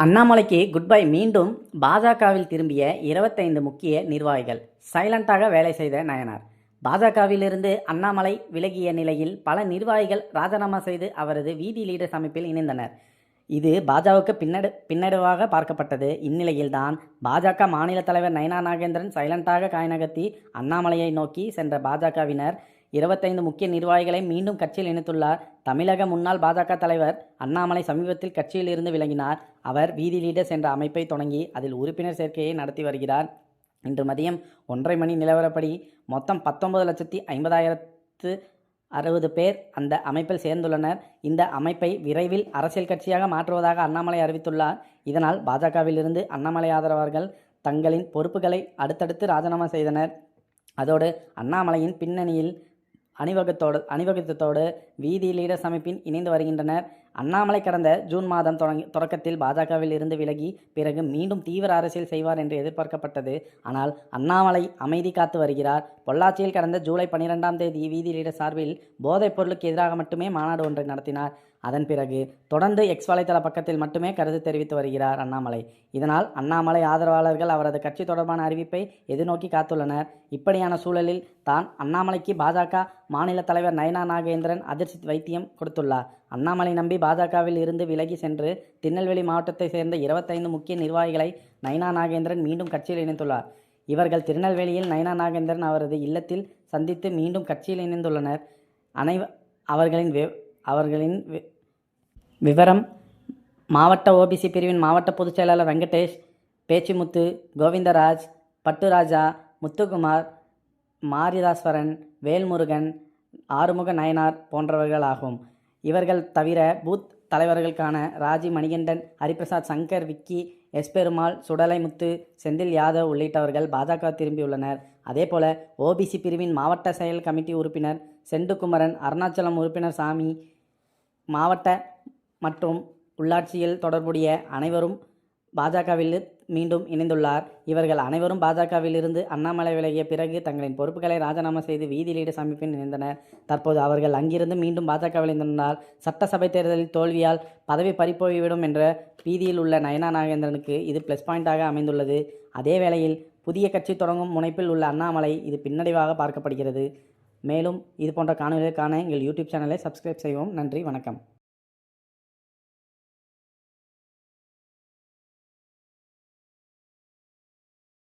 அண்ணாமலைக்கு good bye. மீண்டும் பாஜகவில் திரும்பிய 25 முக்கிய நிர்வாகிகள். சைலண்டாக வேலை செய்த நயனார். பாஜகவிலிருந்து அண்ணாமலை விலகிய நிலையில் பல நிர்வாகிகள் ராஜினாமா செய்து அவரது வீதி லீடர்ஸ் அமைப்பில் இணைந்தனர். இது பாஜகவுக்கு பின்னடைவாக பார்க்கப்பட்டது. இந்நிலையில்தான் பாஜக மாநில தலைவர் நயனா நாகேந்திரன் சைலண்டாக காய் நகர்த்தி அண்ணாமலையை நோக்கி சென்ற பாஜகவினர் 25 முக்கிய நிர்வாகிகளை மீண்டும் கட்சியில் இணைத்துள்ளார். தமிழக முன்னாள் பாஜக தலைவர் அண்ணாமலை சமீபத்தில் கட்சியில் இருந்து விலகினார். அவர் வீதி லீடர்ஸ் என்ற அமைப்பை தொடங்கி அதில் உறுப்பினர் சேர்க்கையை நடத்தி வருகிறார். இன்று மதியம் 1:30 மணி நிலவரப்படி மொத்தம் 19,50,60 பேர் அந்த அமைப்பில் சேர்ந்துள்ளனர். இந்த அமைப்பை விரைவில் அரசியல் கட்சியாக மாற்றுவதாக அண்ணாமலை அறிவித்துள்ளார். இதனால் பாஜகவிலிருந்து அண்ணாமலை ஆதரவாளர்கள் தங்களின் பொறுப்புகளை அடுத்தடுத்து ராஜினாமா செய்தனர். அதோடு அண்ணாமலையின் பின்னணியில் அணிவகுத்தோடு வீதி லீடர்ஸ் அமைப்பின் இணைந்து வருகின்றனர். அண்ணாமலை கடந்த ஜூன் மாதம் தொடக்கத்தில் பாஜகவில் இருந்து விலகி பிறகு மீண்டும் தீவிர அரசியல் செய்வார் என்று எதிர்பார்க்கப்பட்டது. ஆனால் அண்ணாமலை அமைதி காத்து வருகிறார். பொள்ளாச்சியில் கடந்த ஜூலை 12ஆம் தேதி வீதி லீடர் சார்பில் போதைப் பொருளுக்கு எதிராக மட்டுமே மாநாடு ஒன்றை நடத்தினார். அதன் பிறகு தொடர்ந்து எக்ஸ் வலைத்தள பக்கத்தில் மட்டுமே கருத்து தெரிவித்து வருகிறார் அண்ணாமலை. இதனால் அண்ணாமலை ஆதரவாளர்கள் அவரது கட்சி தொடர்பான அறிவிப்பை எதிர்நோக்கி காத்துள்ளனர். இப்படியான சூழலில் தான் அண்ணாமலைக்கு பாஜக மாநில தலைவர் நயனா நாகேந்திரன் அதிர்ச்சி வைத்தியம் கொடுத்துள்ளார். அண்ணாமலை நம்பி பாஜகவில் இருந்து விலகி சென்று திருநெல்வேலி மாவட்டத்தை சேர்ந்த 25 முக்கிய நிர்வாகிகளை நயனா நாகேந்திரன் மீண்டும் கட்சியில் இணைத்துள்ளார். இவர்கள் திருநெல்வேலியில் நயனா நாகேந்திரன் அவரது இல்லத்தில் சந்தித்து மீண்டும் கட்சியில் இணைந்துள்ளனர். அவர்களின் விவரம்: மாவட்ட ஓபிசி பிரிவின் மாவட்ட பொதுச் செயலாளர் வெங்கடேஷ், பேச்சிமுத்து, கோவிந்தராஜ், பட்டுராஜா, முத்துக்குமார், மாரிதாஸ்வரன், வேல்முருகன், ஆறுமுக நயனார் போன்றவர்களாகும். இவர்கள் தவிர பூத் தலைவர்களுக்கான ராஜி, மணிகண்டன், ஹரிபிரசாத், சங்கர், விக்கி, எஸ் பெருமாள், சுடலை முத்து, செந்தில் யாதவ் உள்ளிட்டவர்கள் பாஜக திரும்பியுள்ளனர். அதேபோல ஓபிசி பிரிவின் மாவட்ட செயல் கமிட்டி உறுப்பினர் செண்டுகுமரன், அருணாச்சலம் உறுப்பினர் சாமி, மாவட்ட மற்றும் உள்ளாட்சியில் தொடர்புடைய அனைவரும் பாஜகவில் மீண்டும் இணைந்துள்ளார். இவர்கள் அனைவரும் பாஜகவிலிருந்து அண்ணாமலை விலகிய பிறகு தங்களின் பொறுப்புகளை ராஜினாமா செய்து வீதி லீடர்ஸ் அமைப்பில் இணைந்தனர். தற்போது அவர்கள் அங்கிருந்து மீண்டும் பாஜகவில் இணைந்துள்ளார். சட்டசபை தேர்தலில் தோல்வியால் பதவி பறிப்போய்விடும் என்ற பீதியில் உள்ள நயனா நாகேந்திரனுக்கு இது ப்ளஸ் பாயிண்டாக அமைந்துள்ளது. அதே வேளையில் புதிய கட்சி தொடங்கும் முனைப்பில் உள்ள அண்ணாமலை இது பின்னடைவாக பார்க்கப்படுகிறது. மேலும் இது போன்ற காணொலிகளுக்கான எங்கள் யூடியூப் சேனலை சப்ஸ்கிரைப் செய்வோம். நன்றி, வணக்கம்.